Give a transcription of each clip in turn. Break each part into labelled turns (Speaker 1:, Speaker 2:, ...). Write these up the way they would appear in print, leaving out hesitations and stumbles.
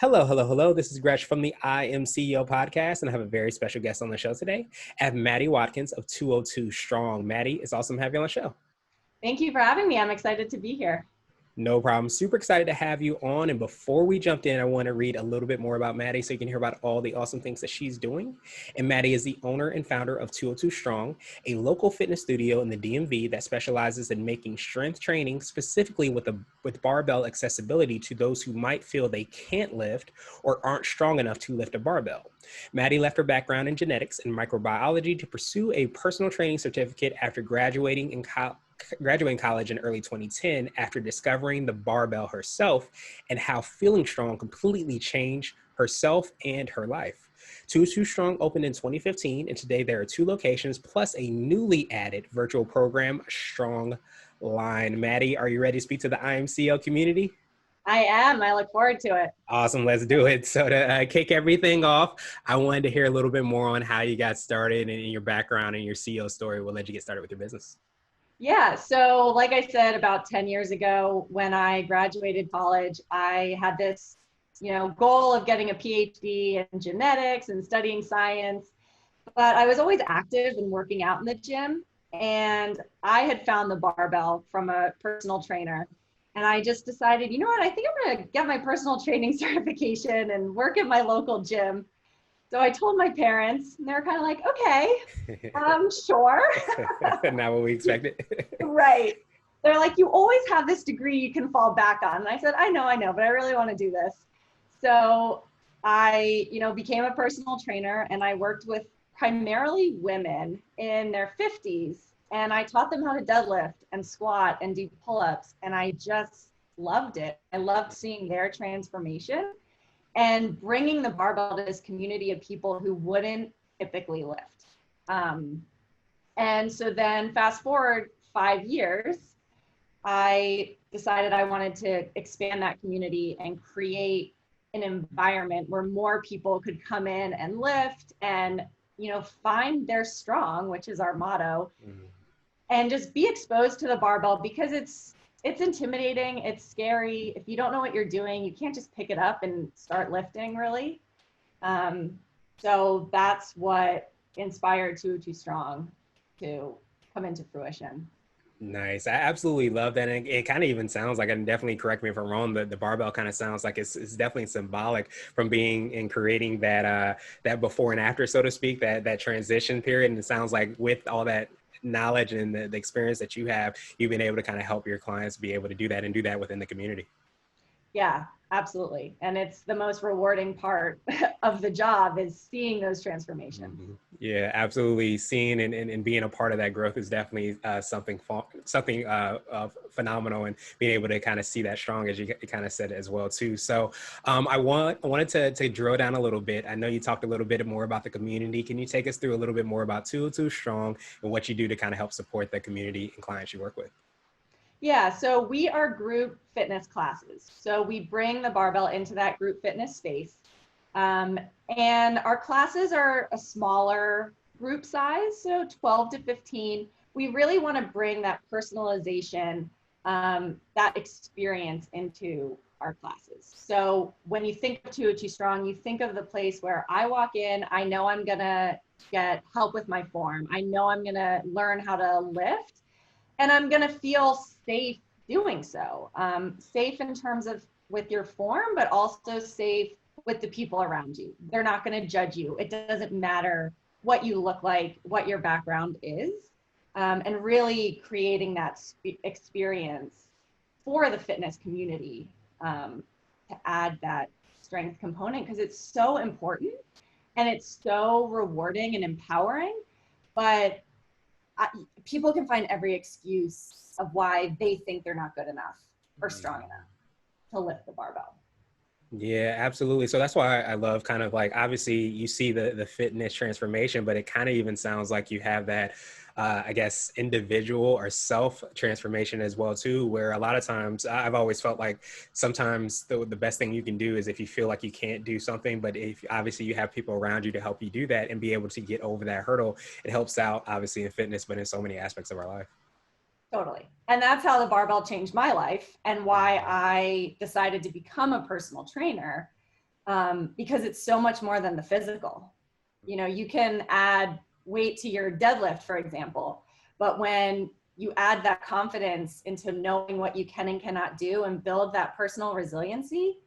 Speaker 1: Hello, hello, hello. This is Gresh from the I Am CEO podcast, and I have a very special guest on the show today. I have Maddie Watkins of 202 Strong. Maddie, it's awesome to have you on the show.
Speaker 2: Thank you for having me. I'm excited to be here.
Speaker 1: No problem. Super excited to have you on. And before we jumped in, I want to read a little bit more about Maddie so you can hear about all the awesome things that she's doing. And Maddie is the owner and founder of 202 Strong, a local fitness studio in the DMV that specializes in making strength training specifically with barbell accessibility to those who might feel they can't lift or aren't strong enough to lift a barbell. Maddie left her background in genetics and microbiology to pursue a personal training certificate after graduating college in early 2010 after discovering the barbell herself and how feeling strong completely changed herself and her life. 202 Strong opened in 2015, and today there are 2 locations plus a newly added virtual program, StrongLine. Maddie, are you ready to speak to the IMCO community?
Speaker 2: I am. I look forward to it.
Speaker 1: Awesome. Let's do it. So to kick everything off, I wanted to hear a little bit more on how you got started and your background and your CEO story. We'll let you get started with your business.
Speaker 2: Yeah. So like I said, about 10 years ago, when I graduated college, I had this, goal of getting a PhD in genetics and studying science, but I was always active and working out in the gym. And I had found the barbell from a personal trainer. And I just decided, you know what, I think I'm going to get my personal training certification and work at my local gym. So I told my parents, and they're kind of like, okay, sure.
Speaker 1: Not what we expected.
Speaker 2: Right. They're like, you always have this degree you can fall back on. And I said, I know, but I really want to do this. So I, became a personal trainer, and I worked with primarily women in their 50s. And I taught them how to deadlift and squat and do pull-ups. And I just loved it. I loved seeing their transformation and bringing the barbell to this community of people who wouldn't typically lift. And so then fast forward 5 years, I decided I wanted to expand that community and create an environment where more people could come in and lift and, find their strong, which is our motto, and just be exposed to the barbell, because it's intimidating. It's scary. If you don't know what you're doing, you can't just pick it up and start lifting, really. So that's what inspired 202 Strong to come into fruition.
Speaker 1: Nice. I absolutely love that. And it kind of even sounds like, and definitely correct me if I'm wrong, the barbell kind of sounds like it's definitely symbolic from being and creating that before and after, so to speak, that transition period. And it sounds like with all that knowledge and the experience that you have, you've been able to kind of help your clients be able to do that and do that within the community.
Speaker 2: Yeah, absolutely. And it's the most rewarding part of the job, is seeing those transformations.
Speaker 1: Mm-hmm. Yeah, absolutely. Seeing and being a part of that growth is definitely something phenomenal, and being able to kind of see that strong, as you kind of said as well too. So I wanted to drill down a little bit. I know you talked a little bit more about the community. Can you take us through a little bit more about 202 Strong and what you do to kind of help support the community and clients you work with?
Speaker 2: Yeah, so we are group fitness classes. So we bring the barbell into that group fitness space. And our classes are a smaller group size, so 12 to 15. We really want to bring that personalization, that experience into our classes. So when you think of 202 Strong, you think of the place where I walk in, I know I'm going to get help with my form. I know I'm going to learn how to lift. And I'm going to feel safe doing so. Safe in terms of with your form, but also safe with the people around you. They're not going to judge you. It doesn't matter what you look like, what your background is, and really creating that experience for the fitness community, to add that strength component, because it's so important and it's so rewarding and empowering. But people can find every excuse of why they think they're not good enough or strong enough to lift the barbell.
Speaker 1: Yeah, absolutely. So that's why I love kind of like, obviously you see the fitness transformation, but it kind of even sounds like you have that, I guess, individual or self transformation as well too, where a lot of times I've always felt like sometimes the best thing you can do is if you feel like you can't do something, but if obviously you have people around you to help you do that and be able to get over that hurdle, it helps out obviously in fitness, but in so many aspects of our life.
Speaker 2: Totally. And that's how the barbell changed my life, and why I decided to become a personal trainer. because it's so much more than the physical. You know, you can add weight to your deadlift, for example, but when you add that confidence into knowing what you can and cannot do and build that personal resiliency,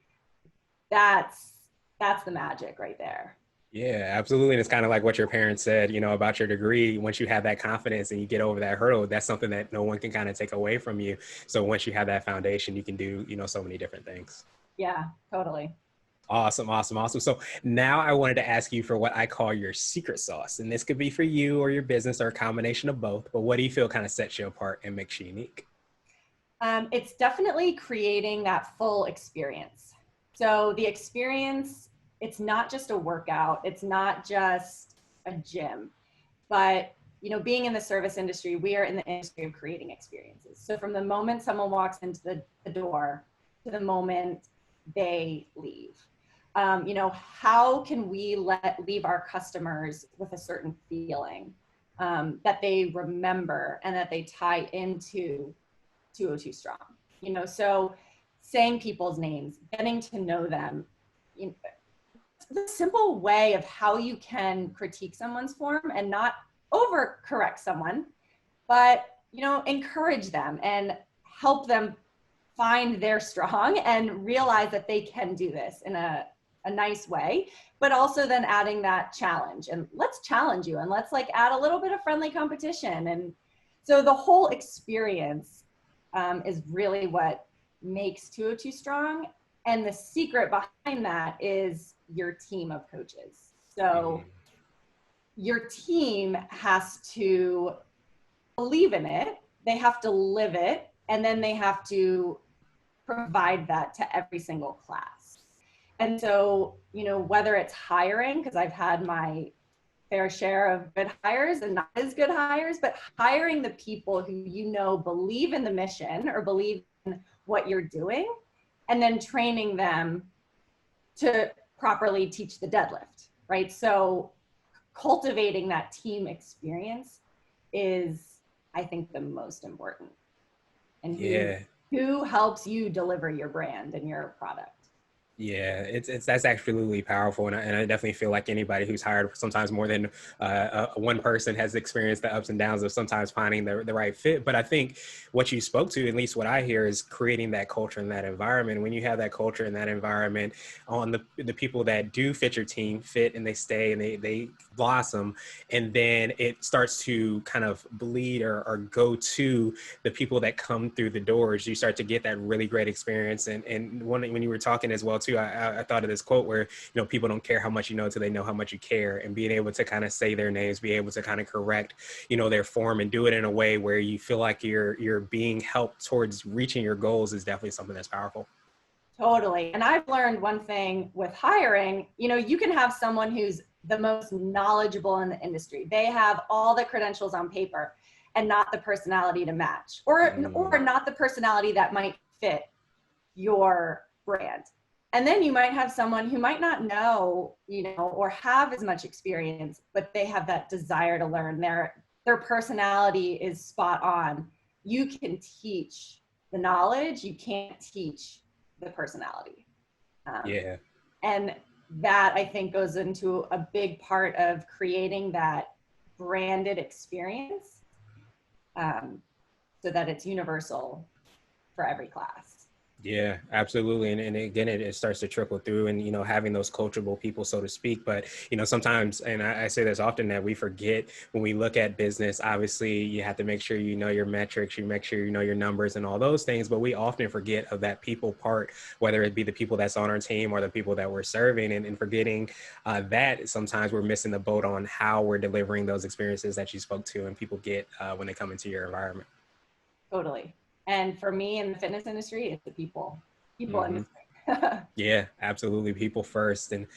Speaker 2: that's the magic right there.
Speaker 1: Yeah, absolutely. And it's kind of like what your parents said, about your degree. Once you have that confidence and you get over that hurdle, that's something that no one can kind of take away from you. So once you have that foundation, you can do, so many different things.
Speaker 2: Yeah, totally.
Speaker 1: Awesome, awesome, awesome. So now I wanted to ask you for what I call your secret sauce. And this could be for you or your business or a combination of both. But what do you feel kind of sets you apart and makes you unique?
Speaker 2: It's definitely creating that full experience. So the experience, it's not just a workout, it's not just a gym, but being in the service industry, we are in the industry of creating experiences. So from the moment someone walks into the door to the moment they leave, how can we leave our customers with a certain feeling that they remember and that they tie into 202 Strong? So saying people's names, getting to know them, the simple way of how you can critique someone's form and not overcorrect someone, but encourage them and help them find their strong and realize that they can do this in a nice way, but also then adding that challenge and let's challenge you and let's add a little bit of friendly competition. And so the whole experience is really what makes 202 Strong. And the secret behind that is your team of coaches. So your team has to believe in it, they have to live it, and then they have to provide that to every single class. And so, whether it's hiring, because I've had my fair share of good hires and not as good hires, but hiring the people who believe in the mission or believe in what you're doing, and then training them to properly teach the deadlift, right? So cultivating that team experience is, I think, the most important. And who helps you deliver your brand and your product.
Speaker 1: Yeah, that's absolutely powerful, and I definitely feel like anybody who's hired sometimes more than one person has experienced the ups and downs of sometimes finding the right fit. But I think what you spoke to, at least what I hear, is creating that culture and that environment. When you have that culture and that environment, on the people that do fit your team fit and they stay and they blossom, and then it starts to kind of bleed or go to the people that come through the doors. You start to get that really great experience. And when you were talking as well too, I thought of this quote where, people don't care how much you know until they know how much you care, and being able to kind of say their names, be able to kind of correct, their form and do it in a way where you feel like you're being helped towards reaching your goals is definitely something that's powerful.
Speaker 2: Totally. And I've learned one thing with hiring, you can have someone who's the most knowledgeable in the industry. They have all the credentials on paper and not the personality to match, or not the personality that might fit your brand. And then you might have someone who might not know, or have as much experience, but they have that desire to learn. Their personality is spot on. You can teach the knowledge, you can't teach the personality. And that, I think, goes into a big part of creating that branded experience, so that it's universal for every class.
Speaker 1: Yeah, absolutely. And again, it starts to trickle through and, having those coachable people, so to speak. But, sometimes, and I say this often, that we forget when we look at business, obviously you have to make sure you know your metrics, you make sure you know your numbers and all those things. But we often forget of that people part, whether it be the people that's on our team or the people that we're serving, and forgetting that sometimes we're missing the boat on how we're delivering those experiences that you spoke to and people get when they come into your environment.
Speaker 2: Totally. And for me in the fitness industry, it's the people industry.
Speaker 1: Yeah, absolutely. People first. And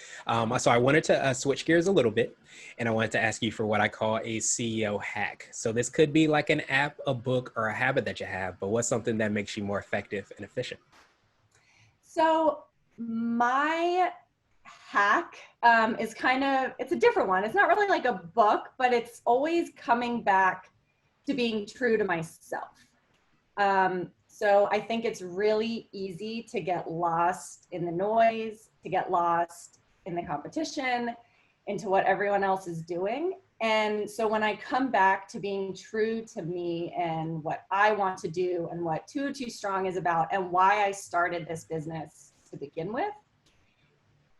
Speaker 1: so I wanted to switch gears a little bit, and I wanted to ask you for what I call a CEO hack. So this could be like an app, a book, or a habit that you have, but what's something that makes you more effective and efficient?
Speaker 2: So my hack is it's a different one. It's not really like a book, but it's always coming back to being true to myself. So I think it's really easy to get lost in the noise, to get lost in the competition, into what everyone else is doing. And so when I come back to being true to me and what I want to do and what 202 Strong is about and why I started this business to begin with,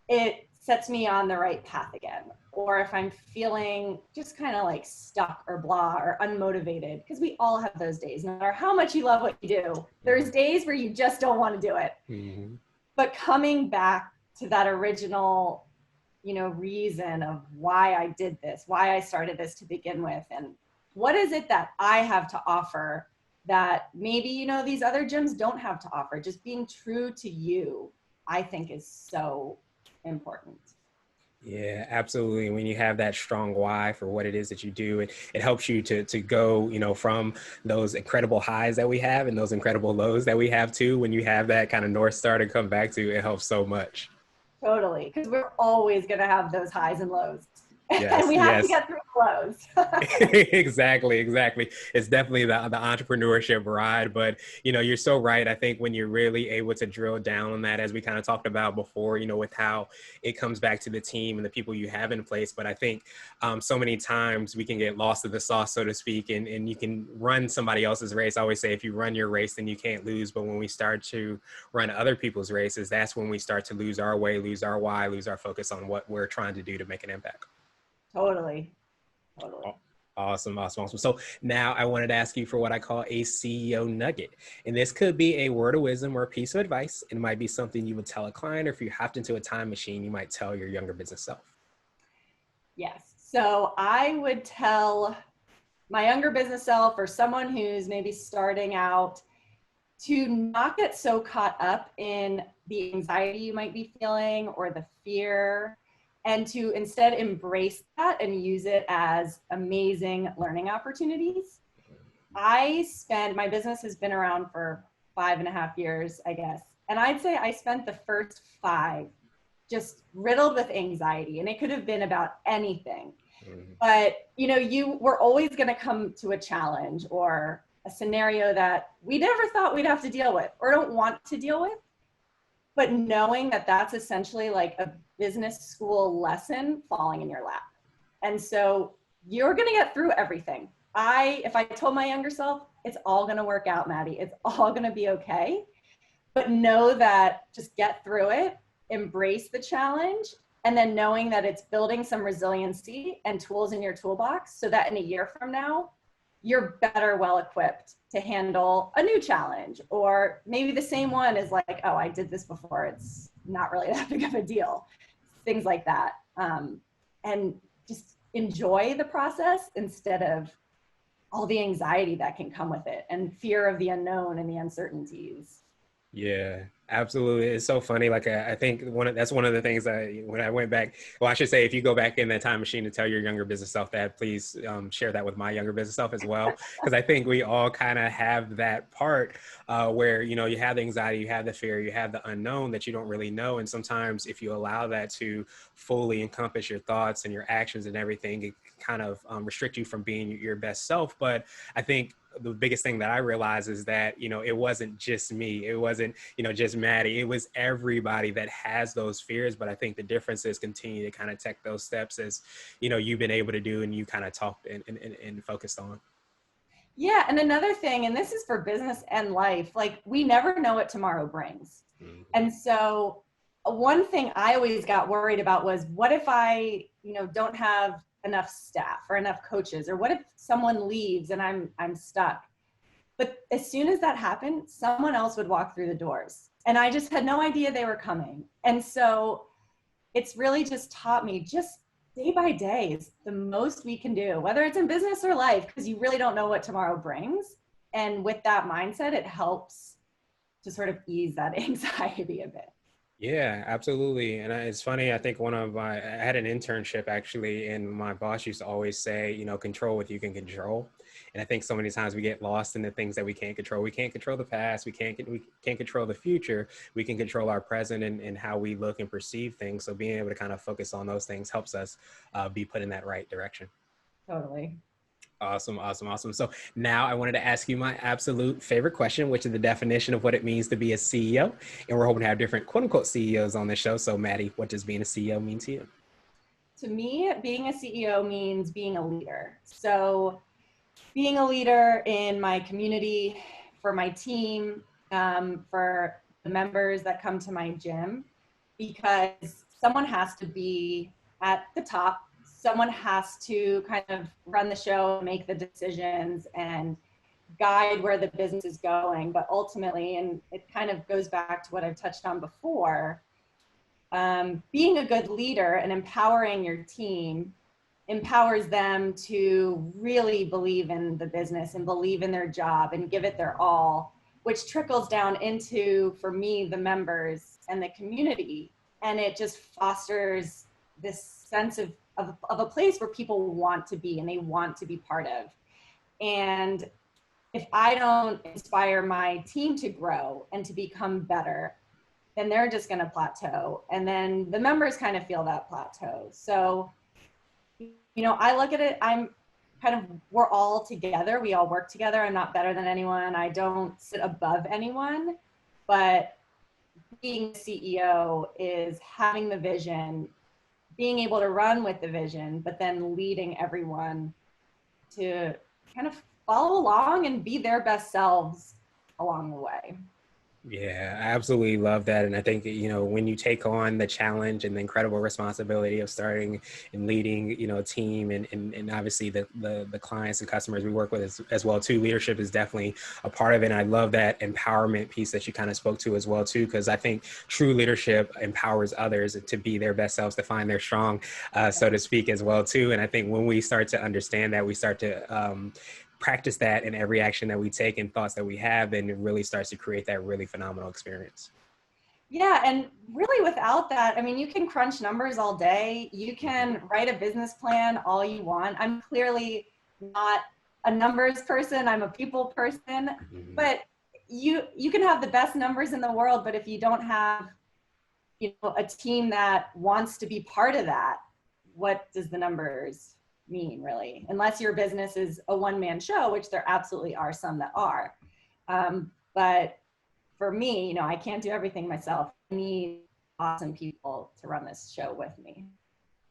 Speaker 2: it sets me on the right path again. Or if I'm feeling just kind of like stuck or blah or unmotivated, because we all have those days, no matter how much you love what you do, there's days where you just don't want to do it. Mm-hmm. But coming back to that original, reason of why I did this, why I started this to begin with, and what is it that I have to offer that maybe, these other gyms don't have to offer. Just being true to you, I think is so important.
Speaker 1: Yeah, absolutely. When you have that strong why for what it is that you do, it helps you to go, from those incredible highs that we have and those incredible lows that we have too. When you have that kind of North Star to come back to, it helps so much.
Speaker 2: Totally, because we're always going to have those highs and lows.
Speaker 1: Yes,
Speaker 2: and we have to get through the lows.
Speaker 1: Exactly. It's definitely the entrepreneurship ride, but you're so right. I think when you're really able to drill down on that, as we kind of talked about before, with how it comes back to the team and the people you have in place. But I think so many times we can get lost in the sauce, so to speak, and you can run somebody else's race. I always say, if you run your race, then you can't lose. But when we start to run other people's races, that's when we start to lose our way, lose our why, lose our focus on what we're trying to do to make an impact.
Speaker 2: Totally.
Speaker 1: Awesome. So now I wanted to ask you for what I call a CEO nugget. And this could be a word of wisdom or a piece of advice. It might be something you would tell a client, or if you hopped into a time machine, you might tell your younger business self.
Speaker 2: Yes. So I would tell my younger business self, or someone who's maybe starting out, to not get so caught up in the anxiety you might be feeling or the fear, and to instead embrace that and use it as amazing learning opportunities. My business has been around for 5.5 years, I guess. And I'd say I spent the first 5 just riddled with anxiety, and it could have been about anything. Mm-hmm. But, we're always going to come to a challenge or a scenario that we never thought we'd have to deal with or don't want to deal with. But knowing that that's essentially like a business school lesson falling in your lap. And so you're going to get through everything. If I told my younger self, it's all going to work out, Maddie, it's all going to be okay. But know that just get through it, embrace the challenge, and then knowing that it's building some resiliency and tools in your toolbox so that in a year from now, you're better well equipped to handle a new challenge, or maybe the same one is like, oh, I did this before, it's not really that big of a deal. Things like that. And just enjoy the process instead of all the anxiety that can come with it and fear of the unknown and the uncertainties.
Speaker 1: Yeah, absolutely. It's so funny. Like, I think that's one of the things that when I went back, well, I should say, if you go back in that time machine to tell your younger business self that, please share that with my younger business self as well. Because I think we all kind of have that part where, you have the anxiety, you have the fear, you have the unknown that you don't really know. And sometimes if you allow that to fully encompass your thoughts and your actions and everything, it kind of restrict you from being your best self. But I think the biggest thing that I realized is that, it wasn't just me. It wasn't, just Maddie. It was everybody that has those fears. But I think the difference is continue to kind of take those steps as, you've been able to do and you kind of talked and focused on.
Speaker 2: Yeah. And another thing, and this is for business and life, like we never know what tomorrow brings. Mm-hmm. And so one thing I always got worried about was, what if I, don't have enough staff or enough coaches, or what if someone leaves and I'm stuck? But as soon as that happened, someone else would walk through the doors, and I just had no idea they were coming. And so it's really just taught me, just day by day is the most we can do, whether it's in business or life, because you really don't know what tomorrow brings. And with that mindset, it helps to sort of ease that anxiety a bit.
Speaker 1: Yeah, absolutely. And it's funny, I think I had an internship actually, and my boss used to always say, control what you can control. And I think so many times we get lost in the things that we can't control. We can't control the past. We can't control the future. We can control our present and how we look and perceive things. So being able to kind of focus on those things helps us be put in that right direction.
Speaker 2: Totally.
Speaker 1: Awesome, awesome, awesome. So now I wanted to ask you my absolute favorite question, which is the definition of what it means to be a CEO. And we're hoping to have different quote unquote CEOs on the show. So Maddie, what does being a CEO mean to you?
Speaker 2: To me, being a CEO means being a leader. So being a leader in my community, for my team, for the members that come to my gym, because someone has to be at the top. Someone has to kind of run the show, make the decisions, and guide where the business is going. But ultimately, and it kind of goes back to what I've touched on before, being a good leader and empowering your team empowers them to really believe in the business and believe in their job and give it their all, which trickles down into, for me, the members and the community. And it just fosters this sense of a place where people want to be and they want to be part of. And if I don't inspire my team to grow and to become better, then they're just going to plateau. And then the members kind of feel that plateau. So, I look at it, we're all together. We all work together. I'm not better than anyone. I don't sit above anyone, but being a CEO is having the vision, being able to run with the vision, but then leading everyone to kind of follow along and be their best selves along the way.
Speaker 1: Yeah, I absolutely love that. And I think, when you take on the challenge and the incredible responsibility of starting and leading, a team and obviously the clients and customers we work with as well too, leadership is definitely a part of it. And I love that empowerment piece that you kind of spoke to as well too, because I think true leadership empowers others to be their best selves, to find their strong, so to speak, as well too. And I think when we start to understand that, we start to practice that in every action that we take and thoughts that we have, then it really starts to create that really phenomenal experience.
Speaker 2: Yeah, and really without that, I mean, you can crunch numbers all day. You can write a business plan all you want. I'm clearly not a numbers person. I'm a people person. But you can have the best numbers in the world, but if you don't have, a team that wants to be part of that, what does the numbers mean, really? Unless your business is a one-man show, which there absolutely are some that are. But for me, I can't do everything myself. I need awesome people to run this show with me.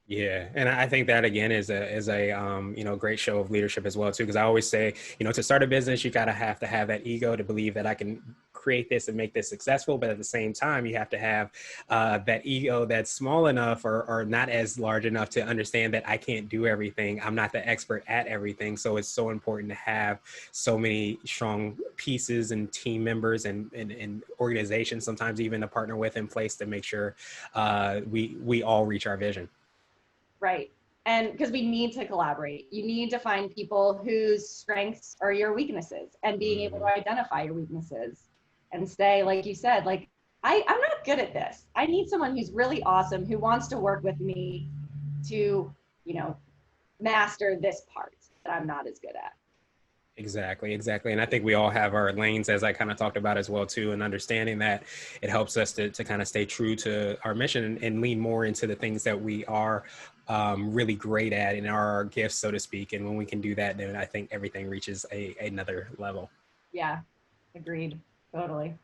Speaker 1: Yeah, and I think that again is a great show of leadership as well too. Because I always say, to start a business, you have to have that ego to believe that I can create this and make this successful. But at the same time, you have to have that ego that's small enough or not as large enough to understand that I can't do everything. I'm not the expert at everything. So it's so important to have so many strong pieces and team members and organizations, sometimes even to partner with in place to make sure we all reach our vision.
Speaker 2: Right. And because we need to collaborate, you need to find people whose strengths are your weaknesses and being able to identify your weaknesses and say, like you said, like, I'm not good at this. I need someone who's really awesome, who wants to work with me to, master this part that I'm not as good at.
Speaker 1: Exactly. And I think we all have our lanes, as I kind of talked about as well too, and understanding that it helps us to kind of stay true to our mission and lean more into the things that we are really great at and are our gifts, so to speak. And when we can do that, then I think everything reaches another level.
Speaker 2: Yeah, agreed. Totally.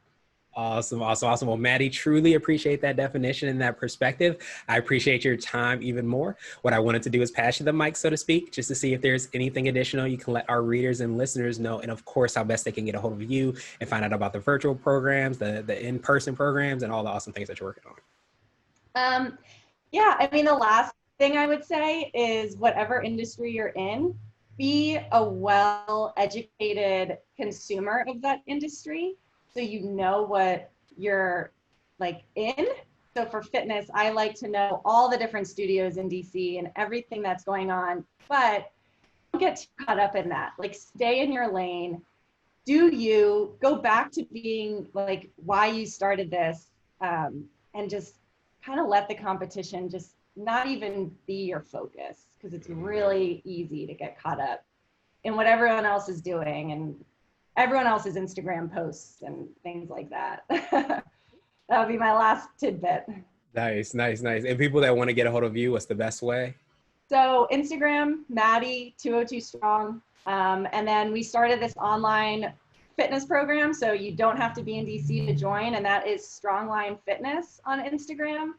Speaker 1: Awesome. Well, Maddie, truly appreciate that definition and that perspective. I appreciate your time even more. What I wanted to do is pass you the mic, so to speak, just to see if there's anything additional you can let our readers and listeners know. And of course, how best they can get a hold of you and find out about the virtual programs, the in-person programs, and all the awesome things that you're working
Speaker 2: on. Yeah, I mean, the last thing I would say is whatever industry you're in, be a well-educated consumer of that industry. So you know what you're like in. So for fitness, I like to know all the different studios in DC and everything that's going on, but don't get too caught up in that. Like, stay in your lane. Do you go back to being like why you started this, and just kind of let the competition just not even be your focus, because it's really easy to get caught up in what everyone else is doing and everyone else's Instagram posts and things like that. That would be my last tidbit.
Speaker 1: Nice. And people that want to get a hold of you, what's the best way?
Speaker 2: So Instagram, Maddie 202 Strong. And then we started this online fitness program, so you don't have to be in DC to join, and that is StrongLine Fitness on Instagram.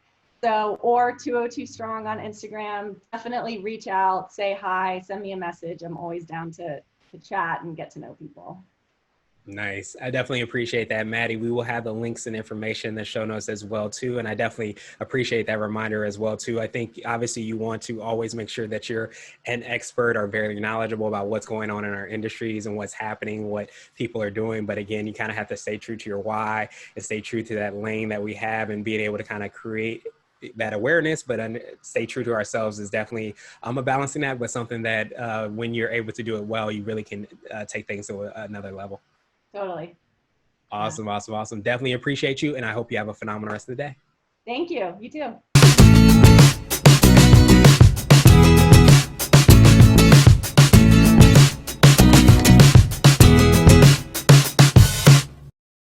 Speaker 2: So, or 202 Strong on Instagram. Definitely reach out, say hi, send me a message. I'm always down to chat and get to know people.
Speaker 1: Nice. I definitely appreciate that, Maddie. We will have the links and information in the show notes as well, too. And I definitely appreciate that reminder as well, too. I think obviously you want to always make sure that you're an expert or very knowledgeable about what's going on in our industries and what's happening, what people are doing. But again, you kind of have to stay true to your why and stay true to that lane that we have, and being able to kind of create that awareness, but stay true to ourselves is definitely a balancing act, but something that when you're able to do it well, you really can take things to another level.
Speaker 2: Totally.
Speaker 1: Awesome, awesome, awesome. Definitely appreciate you. And I hope you have a phenomenal rest of the day.
Speaker 2: Thank you. You too.